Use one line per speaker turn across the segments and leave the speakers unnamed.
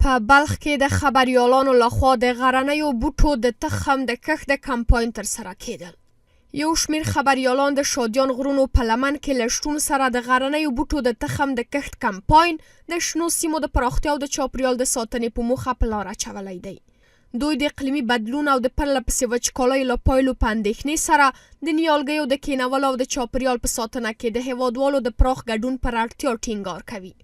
په بلخ کې د خبریالانو لخوا د غرنیو بوټو د تخم د کښت د کمپاین ترسره کېدل. یو شمېر خبریالان د شادیان غرونو په لمن کې له شتون سره د غرنیو بوټو د تخم د کښت کمپاین د شنو سیمو د پراختیا او د چاپیریال د ساتنې په موخه په لار اچولی دی. دوی د اقلیمي بدلون او د پرله پسې وچکالیو له پایلو په اندېښنې سره د نیالګیو د کینولو او د چاپیریال په ساتنه کې د هیوادوالو د پراخ ګډون پر اړتیا ټینګار کوي.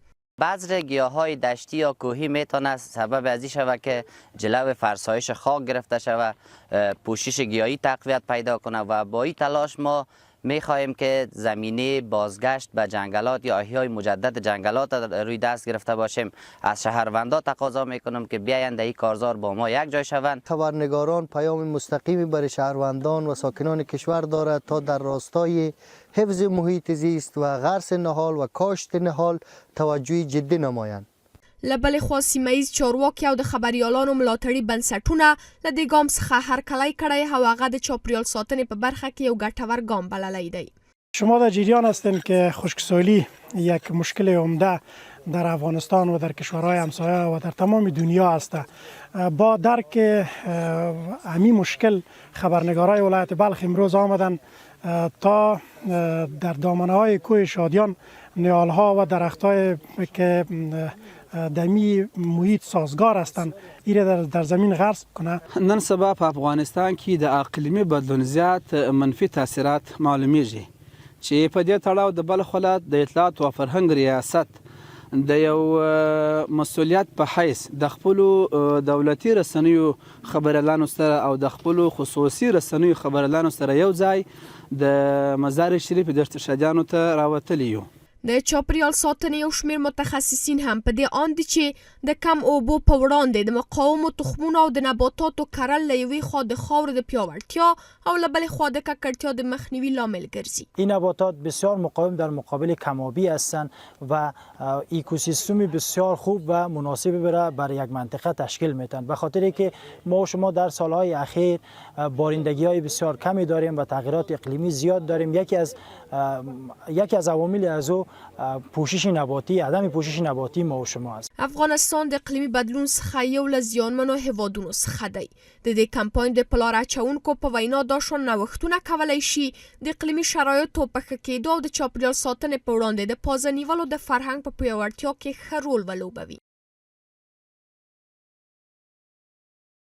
بذر گیاهای دشتی یا کوهی میتونه سبب ازی شود که جلو فرسایش خاک گرفته شود، پوشش گیاهی تقویت پیدا کنه و با این تلاش ما میخواهیم که زمینه بازگشت به جنگلات یا احیای مجدد جنگلات روی دست گرفته باشیم. از شهروندان تقاضا میکنم که بیایند این کارزار با ما یک جای شوند.
خبرنگاران پیام مستقیمی برای شهروندان و ساکنان کشور دارد تا در راستای حفظ محیط زیست و غرس نهال و کاشت نهال توجه جدی نمایند.
له بلې خوا سیمهییز چارواکي او د خبریالانو ملاتړي بنسټونه له دې ګام څخه هرکلی کړی او هغه د چاپیریال ساتنې په برخه کې یو ګټور ګام بللی دی.
شما در جریان هستین که خشکسالی یک مشکل عمده در افغانستان و در کشورهای همسایه و در تمام دنیا است. با درک همین مشکل خبرنگارای ولایت بلخ امروز آمدن تا در دامنه‌های کوه شادیان نیالها و درخت‌های که دمی محیط سازگار هستند ایره در زمین غرس کنه.
نن سبا په افغانستان کې د اقلیمي بدلون زیات منفي تاثیرات معلومیږي چې په دې تړاو د بلخ ولایت د اطلاعات او فرهنګ ریاست د یو مسؤلیت په حیث د خپل دولتي رسنیو خبريالانو سره او د خپل خصوصي رسنیو خبريالانو سره یو ځای د مزار شریف د شادیانو ته راوتلی یو.
د چاپیریال ساتنې یو شمېر متخصصین هم په دې اند دي چې د کم اوبو په وړاندې د مقاومو تخمونو او د نباتاتو کرل له یوې خوا د خاورې د پیاوړتیا او له بلې خوا د ککړتیا د مخنیوي لامل ګرځي.
این نباتات بسیار مقاوم در مقابل کم‌آبی هستند و اکوسیستمی بسیار خوب و مناسبی برای یک منطقه تشکیل میدن. به خاطری که ما و شما در سالهای اخیر بارندگی‌های بسیار کمی داریم و تغییرات اقلیمی زیاد داریم. یکی از عوامل از او پوشش نباتی، عدم پوشش نباتی ما و شما است.
افغانستان د اقلیمي بدلون څخه یو له زیانمنو هیوادونو څخه دی. د دې کمپاین د پلار اچونکو په وینا دا شان نوښتونه کولی شي د اقلیمي شرایطو په ښه کېدو او د چاپیریال ساتنې په وړاندې د پازه نیولو د فرهنګ په پیاوړتیا کې ښه رول ولوبوي.